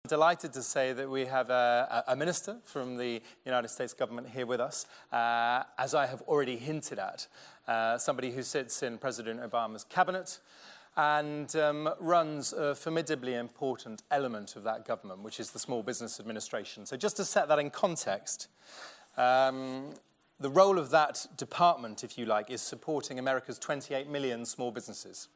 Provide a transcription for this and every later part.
Delighted to say that we have a minister from the United States government here with us, as I have already hinted at, somebody who sits in President Obama's cabinet and runs a formidably important element of that government, which is the Small Business Administration. So just to set that in context, the role of that department, if you like, is supporting America's 28 million small businesses.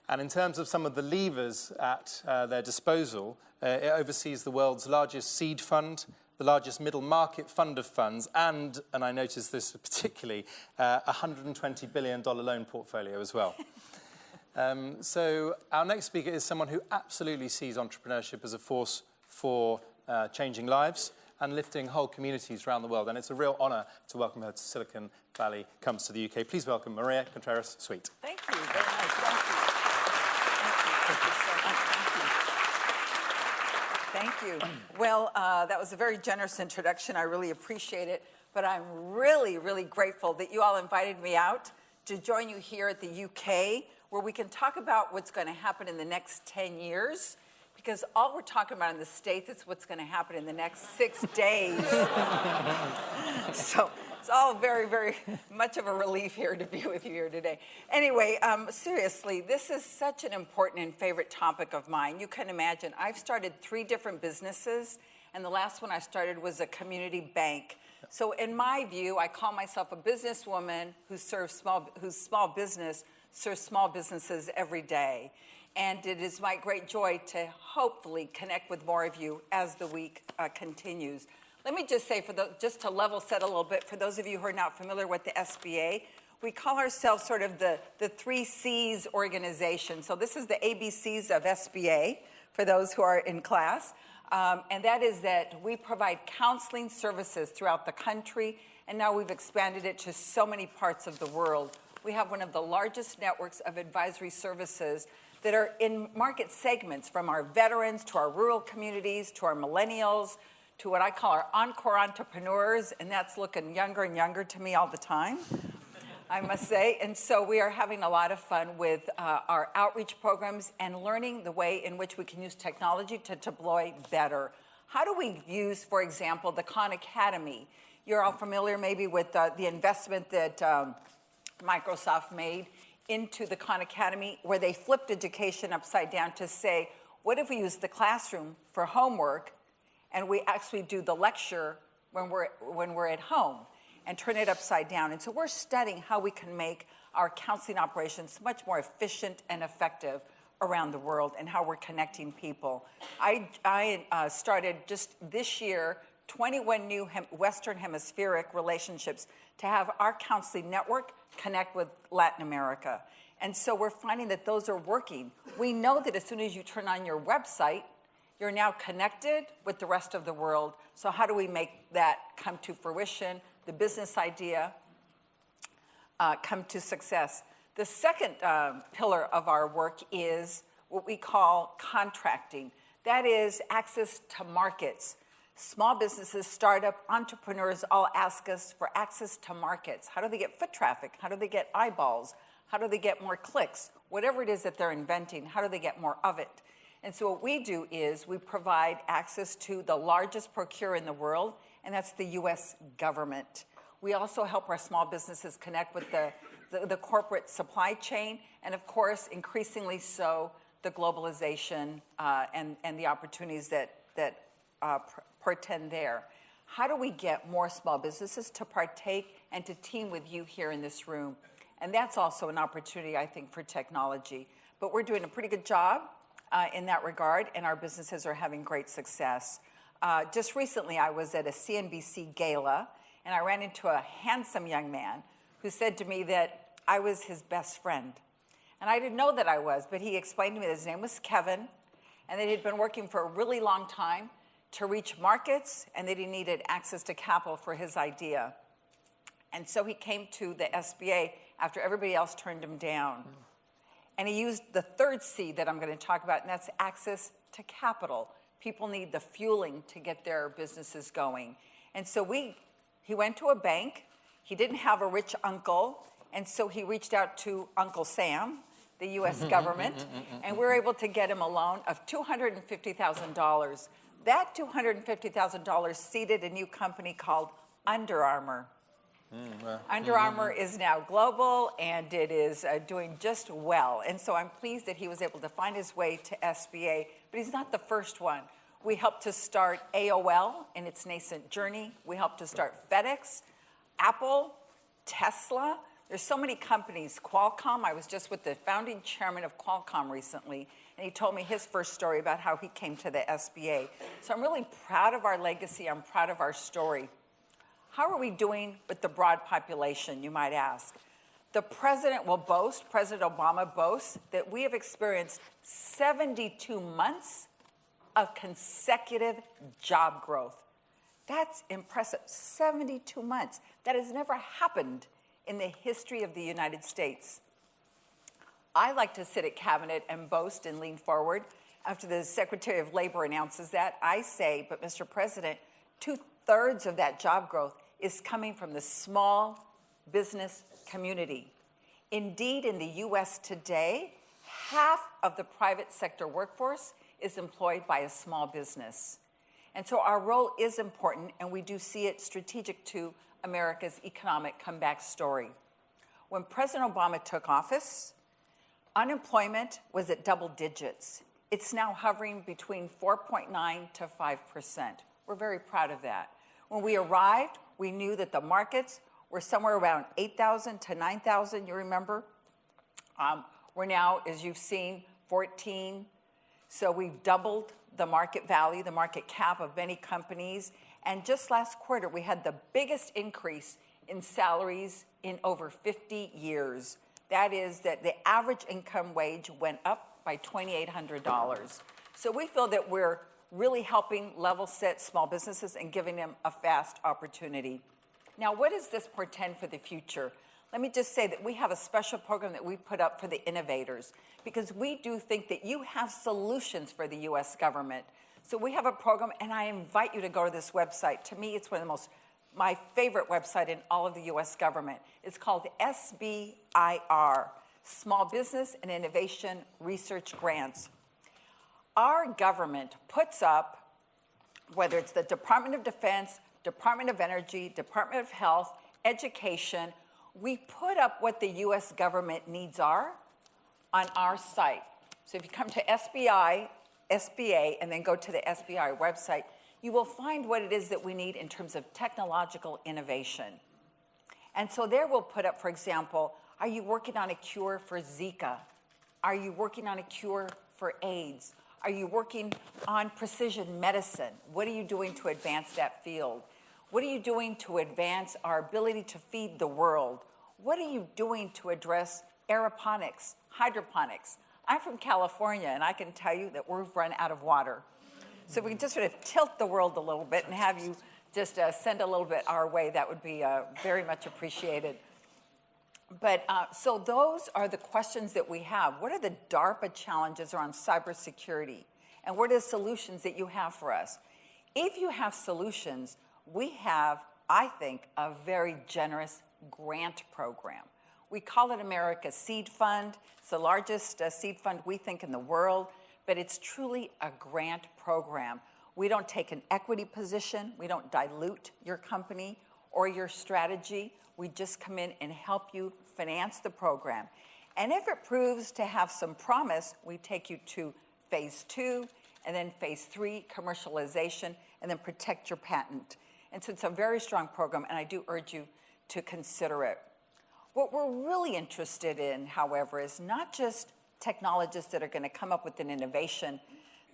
And in terms of some of the levers at their disposal, it oversees the world's largest seed fund, the largest middle market fund of funds, and I noticed this particularly, a $120 billion loan portfolio as well. So our next speaker is someone who absolutely sees entrepreneurship as a force for changing lives and lifting whole communities around the world. And it's a real honor to welcome her to Silicon Valley Comes to the UK. Please welcome Maria Contreras-Sweet. Thank you very much. Thank you. Thank you. Well, that was a very generous introduction. I really appreciate it. But I'm really, really grateful that you all invited me out to join you here at the UK, where we can talk about what's going to happen in the next 10 years. Because all we're talking about in the States is what's going to happen in the next 6 days. So it's all very, very much of a relief here to be with you here today. Anyway, seriously, this is such an important and favorite topic of mine. You can imagine, I've started 3 different businesses, and the last one I started was a community bank. So in my view, I call myself a businesswoman whose small business serves small businesses every day. And it is my great joy to hopefully connect with more of you as the week continues. Let me just say, just to level set a little bit, for those of you who are not familiar with the SBA, we call ourselves sort of the 3 C's organization. So this is the ABCs of SBA, for those who are in class. And that is that we provide counseling services throughout the country, and now we've expanded it to so many parts of the world. We have one of the largest networks of advisory services that are in market segments, from our veterans to our rural communities to our millennials to what I call our encore entrepreneurs, and that's looking younger and younger to me all the time, I must say. And so we are having a lot of fun with our outreach programs and learning the way in which we can use technology to deploy better. How do we use, for example, the Khan Academy? You're all familiar maybe with the investment that Microsoft made into the Khan Academy, where they flipped education upside down to say, what if we use the classroom for homework and we actually do the lecture when we're at home, and turn it upside down? And so we're studying how we can make our counseling operations much more efficient and effective around the world, and how we're connecting people. I started just this year 21 new Western Hemispheric relationships to have our counseling network connect with Latin America. And so we're finding that those are working. We know that as soon as you turn on your website, you're now connected with the rest of the world. So how do we make that come to fruition, the business idea come to success? The second pillar of our work is what we call contracting. That is access to markets. Small businesses, startup entrepreneurs all ask us for access to markets. How do they get foot traffic? How do they get eyeballs? How do they get more clicks? Whatever it is that they're inventing, how do they get more of it? And so what we do is we provide access to the largest procurer in the world, and that's the US government. We also help our small businesses connect with the corporate supply chain, and of course, increasingly so, the globalization and the opportunities that portend there. How do we get more small businesses to partake and to team with you here in this room? And that's also an opportunity, I think, for technology. But we're doing a pretty good job in that regard, and our businesses are having great success. Just recently, I was at a CNBC gala, and I ran into a handsome young man who said to me that I was his best friend. And I didn't know that I was, but he explained to me that his name was Kevin, and that he'd been working for a really long time to reach markets, and that he needed access to capital for his idea. And so he came to the SBA after everybody else turned him down. And he used the 3rd C that I'm going to talk about, and that's access to capital. People need the fueling to get their businesses going. And so he went to a bank. He didn't have a rich uncle, and so he reached out to Uncle Sam, the U.S. government, and we were able to get him a loan of $250,000. That $250,000 seeded a new company called Under Armour. Under Armour is now global, and it is doing just well. And so I'm pleased that he was able to find his way to SBA, but he's not the first one. We helped to start AOL in its nascent journey. We helped to start FedEx, Apple, Tesla. There's so many companies. Qualcomm, I was just with the founding chairman of Qualcomm recently, and he told me his first story about how he came to the SBA. So I'm really proud of our legacy. I'm proud of our story. How are we doing with the broad population, you might ask? The president will boast, President Obama boasts, that we have experienced 72 months of consecutive job growth. That's impressive, 72 months. That has never happened in the history of the United States. I like to sit at cabinet and boast and lean forward. After the Secretary of Labor announces that, I say, but Mr. President, 2/3 of that job growth is coming from the small business community. Indeed, in the U.S. today, half of the private sector workforce is employed by a small business. And so our role is important, and we do see it strategic to America's economic comeback story. When President Obama took office, unemployment was at double digits. It's now hovering between 4.9% to 5%. We're very proud of that. When we arrived, we knew that the markets were somewhere around 8,000 to 9,000, you remember? We're now, as you've seen, 14. So we've doubled the market value, the market cap of many companies. And just last quarter, we had the biggest increase in salaries in over 50 years. That is that the average income wage went up by $2,800. So we feel that we're really helping level set small businesses and giving them a fast opportunity. Now, what does this portend for the future? Let me just say that we have a special program that we put up for the innovators, because we do think that you have solutions for the U.S. government. So we have a program, and I invite you to go to this website. To me, it's one of my favorite website in all of the U.S. government. It's called SBIR, Small Business and Innovation Research Grants. Our government puts up, whether it's the Department of Defense, Department of Energy, Department of Health, Education, we put up what the U.S. government needs are on our site. So if you come to SBA, and then go to the SBI website, you will find what it is that we need in terms of technological innovation. And so there we'll put up, for example, are you working on a cure for Zika? Are you working on a cure for AIDS? Are you working on precision medicine? What are you doing to advance that field? What are you doing to advance our ability to feed the world? What are you doing to address aeroponics, hydroponics? I'm from California, and I can tell you that we've run out of water. So we can just sort of tilt the world a little bit and have you just send a little bit our way. That would be very much appreciated. But so those are the questions that we have. What are the DARPA challenges around cybersecurity? And what are the solutions that you have for us? If you have solutions, we have, I think, a very generous grant program. We call it America's Seed Fund. It's the largest seed fund, we think, in the world, but it's truly a grant program. We don't take an equity position. We don't dilute your company or your strategy. We just come in and help you finance the program. And if it proves to have some promise, we take you to phase 2, and then phase 3, commercialization, and then protect your patent. And so it's a very strong program, and I do urge you to consider it. What we're really interested in, however, is not just technologists that are going to come up with an innovation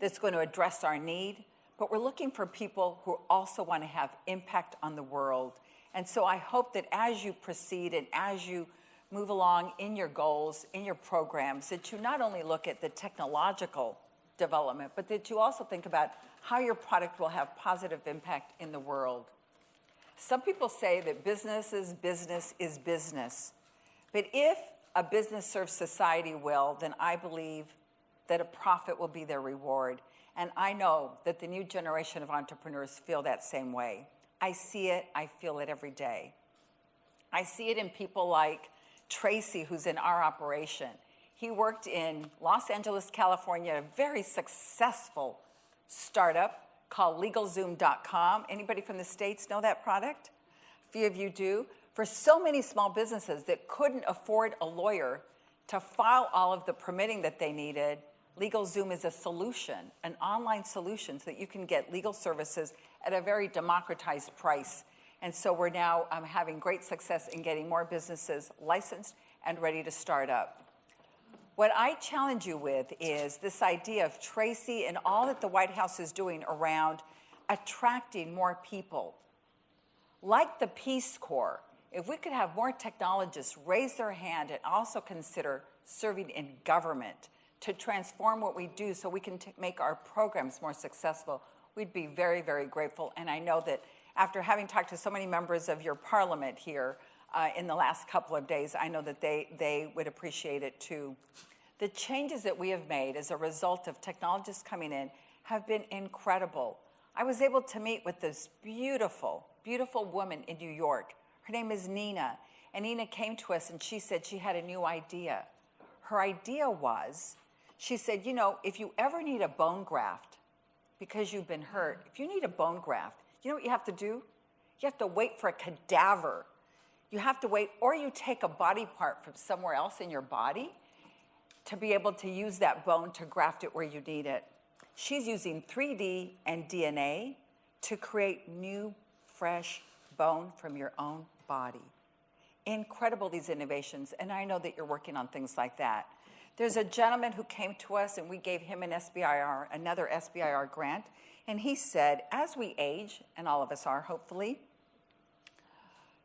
that's going to address our need, but we're looking for people who also want to have impact on the world. And so I hope that as you proceed and as you move along in your goals, in your programs, that you not only look at the technological development, but that you also think about how your product will have positive impact in the world. Some people say that business is business. But if a business serves society well, then I believe that a profit will be their reward. And I know that the new generation of entrepreneurs feel that same way. I see it, I feel it every day. I see it in people like Tracy, who's in our operation. He worked in Los Angeles, California, a very successful startup called LegalZoom.com. Anybody from the States know that product? A few of you do. For so many small businesses that couldn't afford a lawyer to file all of the permitting that they needed, LegalZoom is a solution, an online solution so that you can get legal services at a very democratized price. And so we're now having great success in getting more businesses licensed and ready to start up. What I challenge you with is this idea of Tracy and all that the White House is doing around attracting more people. Like the Peace Corps, if we could have more technologists raise their hand and also consider serving in government to transform what we do so we can make our programs more successful, we'd be very, very grateful. And I know that after having talked to so many members of your parliament here in the last couple of days, I know that they would appreciate it too. The changes that we have made as a result of technologists coming in have been incredible. I was able to meet with this beautiful, beautiful woman in New York. Her name is Nina. And Nina came to us and she said she had a new idea. Her idea was, she said, you know, if you ever need a bone graft because you've been hurt, if you need a bone graft, you know what you have to do? You have to wait for a cadaver. You have to wait, or you take a body part from somewhere else in your body to be able to use that bone to graft it where you need it. She's using 3D and DNA to create new, fresh bone from your own body. Incredible, these innovations, and I know that you're working on things like that. There's a gentleman who came to us and we gave him an SBIR, another SBIR grant, and he said, as we age, and all of us are hopefully,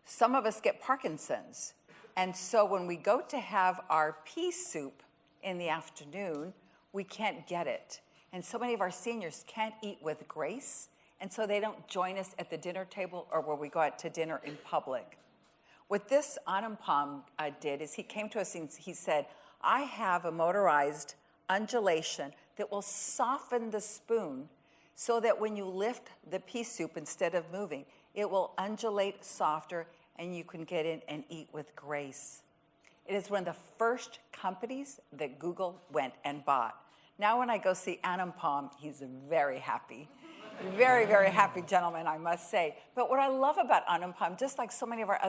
some of us get Parkinson's. And so when we go to have our pea soup in the afternoon, we can't get it. And so many of our seniors can't eat with grace, and so they don't join us at the dinner table or where we go out to dinner in public. What this Anupam did is he came to us and he said, I have a motorized undulation that will soften the spoon so that when you lift the pea soup instead of moving, it will undulate softer and you can get in and eat with grace. It is one of the first companies that Google went and bought. Now when I go see Anupam, he's very happy. Very, very happy gentleman, I must say. But what I love about Anupam, just like so many of our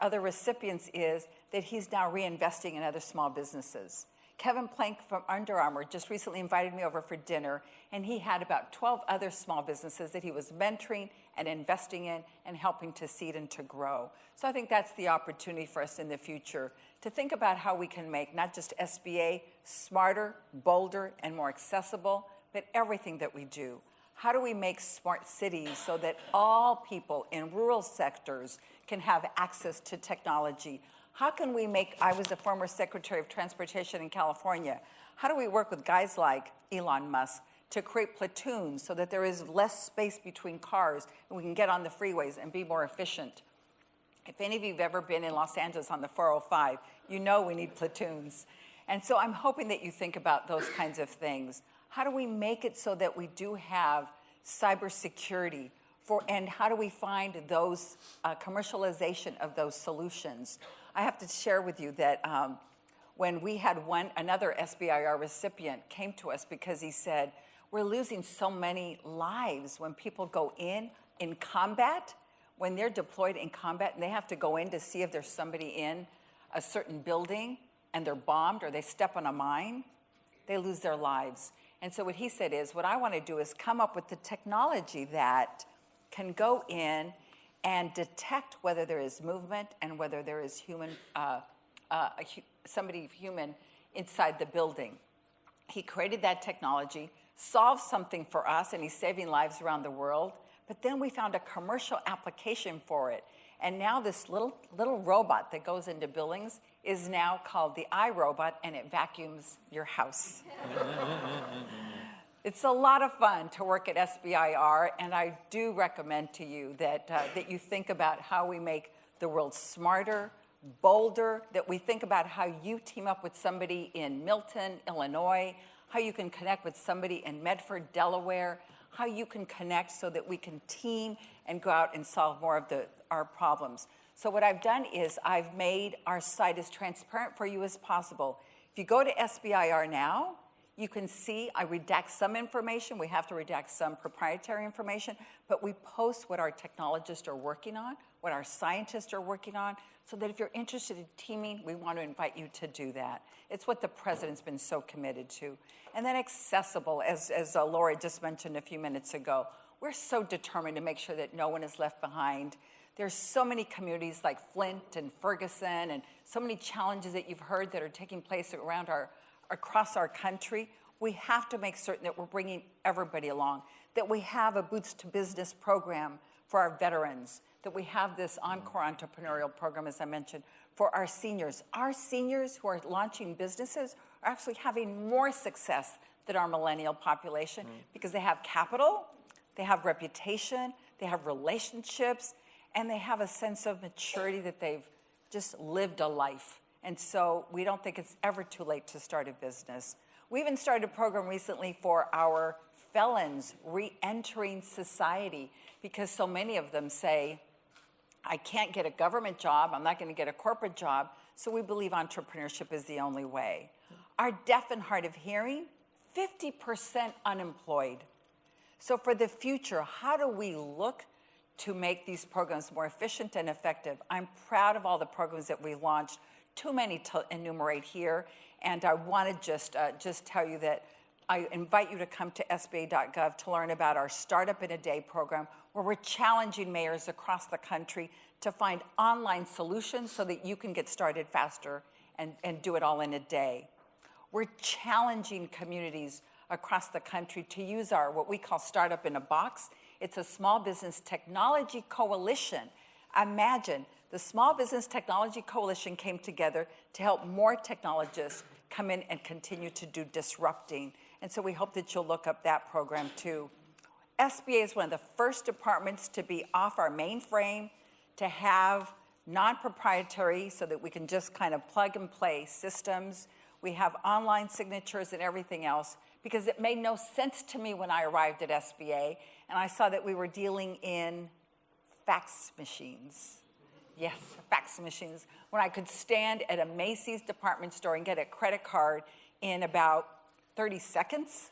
other recipients, is that he's now reinvesting in other small businesses. Kevin Plank from Under Armour just recently invited me over for dinner, and he had about 12 other small businesses that he was mentoring and investing in and helping to seed and to grow. So I think that's the opportunity for us in the future to think about how we can make not just SBA smarter, bolder, and more accessible, but everything that we do. How do we make smart cities so that all people in rural sectors can have access to technology? How can we make, I was a former Secretary of Transportation in California, how do we work with guys like Elon Musk to create platoons so that there is less space between cars and we can get on the freeways and be more efficient? If any of you have ever been in Los Angeles on the 405, you know we need platoons. And so I'm hoping that you think about those kinds of things. How do we make it so that we do have cybersecurity and how do we find those commercialization of those solutions? I have to share with you that when we had another SBIR recipient came to us because he said, we're losing so many lives when people go in combat, when they're deployed in combat and they have to go in to see if there's somebody in a certain building and they're bombed or they step on a mine, they lose their lives. And so what he said is, what I want to do is come up with the technology that can go in and detect whether there is movement and whether there is somebody human inside the building. He created that technology, solved something for us, and he's saving lives around the world. But then we found a commercial application for it. And now this little robot that goes into buildings is now called the iRobot, and it vacuums your house. It's a lot of fun to work at SBIR, and I do recommend to you that you think about how we make the world smarter, bolder, that we think about how you team up with somebody in Milton, Illinois, how you can connect with somebody in Medford, Delaware, how you can connect so that we can team and go out and solve more of our problems. So what I've done is I've made our site as transparent for you as possible. If you go to SBIR now, you can see I redact some information. We have to redact some proprietary information, but we post what our technologists are working on, what our scientists are working on, so that if you're interested in teaming, we want to invite you to do that. It's what the president's been so committed to. And then accessible, as Lori just mentioned a few minutes ago. We're so determined to make sure that no one is left behind. There's so many communities like Flint and Ferguson and so many challenges that you've heard that are taking place across our country. We have to make certain that we're bringing everybody along, that we have a Boots to Business program for our veterans, that we have this Encore entrepreneurial program, as I mentioned, for our seniors. Our seniors who are launching businesses are actually having more success than our millennial population because they have capital, they have reputation, they have relationships, and they have a sense of maturity that they've just lived a life. And so we don't think it's ever too late to start a business. We even started a program recently for our felons re-entering society because so many of them say, I can't get a government job, I'm not going to get a corporate job, so we believe entrepreneurship is the only way. Our deaf and hard of hearing, 50% unemployed. So for the future, how do we look to make these programs more efficient and effective? I'm proud of all the programs that we launched, too many to enumerate here, and I want to just tell you that I invite you to come to SBA.gov to learn about our Startup in a Day program, where we're challenging mayors across the country to find online solutions so that you can get started faster and do it all in a day. We're challenging communities across the country to use our, what we call Startup in a Box. It's a small business technology coalition. Imagine, the Small Business Technology Coalition came together to help more technologists come in and continue to do disrupting. And so we hope that you'll look up that program too. SBA is one of the first departments to be off our mainframe, to have non-proprietary so that we can just kind of plug and play systems. We have online signatures and everything else because it made no sense to me when I arrived at SBA and I saw that we were dealing in fax machines. Yes, fax machines. When I could stand at a Macy's department store and get a credit card in about 30 seconds,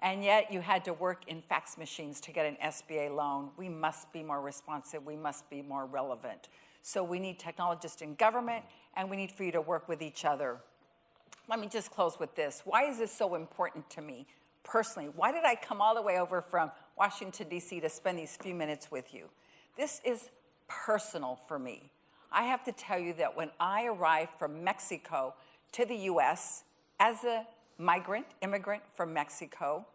and yet you had to work in fax machines to get an SBA loan. We must be more responsive. We must be more relevant. So we need technologists in government, and we need for you to work with each other. Let me just close with this. Why is this so important to me personally? Why did I come all the way over from Washington, D.C. to spend these few minutes with you? This is personal for me. I have to tell you that when I arrived from Mexico to the U.S. as a immigrant from Mexico,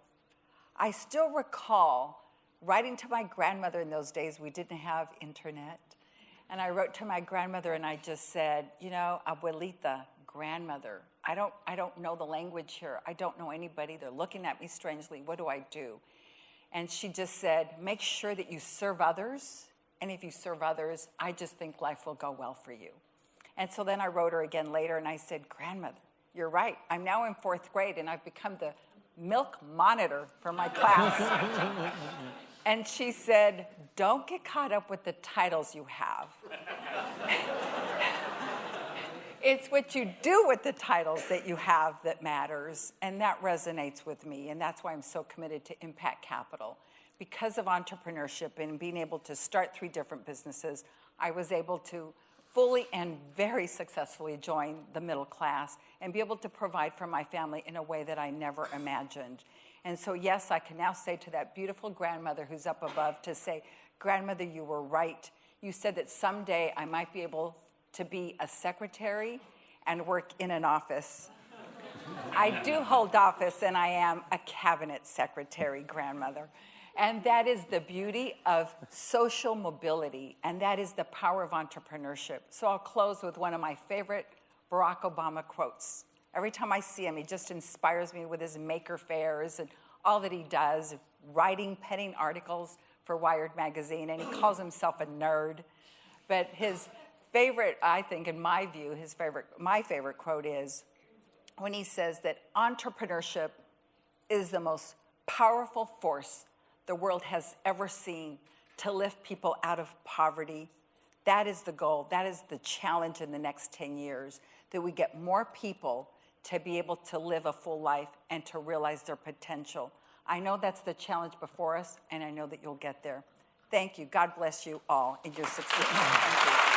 I still recall writing to my grandmother in those days. We didn't have internet. And I wrote to my grandmother and I just said, you know, abuelita, grandmother, I don't know the language here. I don't know anybody. They're looking at me strangely. What do I do? And she just said, make sure that you serve others. And if you serve others, I just think life will go well for you. And so then I wrote her again later and I said, grandmother, you're right. I'm now in 4th grade and I've become the milk monitor for my class. And she said, don't get caught up with the titles you have. It's what you do with the titles that you have that matters. And that resonates with me. And that's why I'm so committed to impact capital. Because of entrepreneurship and being able to start 3 different businesses, I was able to fully and very successfully join the middle class and be able to provide for my family in a way that I never imagined. And so, yes, I can now say to that beautiful grandmother who's up above to say, grandmother, you were right. You said that someday I might be able to be a secretary and work in an office. I do hold office and I am a cabinet secretary, grandmother. And that is the beauty of social mobility, and that is the power of entrepreneurship. So I'll close with one of my favorite Barack Obama quotes. Every time I see him, he just inspires me with his maker fairs and all that he does, writing, penning articles for Wired magazine, and he calls himself a nerd. But his favorite, I think, in my view, my favorite quote is when he says that entrepreneurship is the most powerful force the world has ever seen to lift people out of poverty. That is the goal. That is the challenge in the next 10 years, that we get more people to be able to live a full life and to realize their potential. I know that's the challenge before us, and I know that you'll get there. Thank you. God bless you all in your success. Thank you.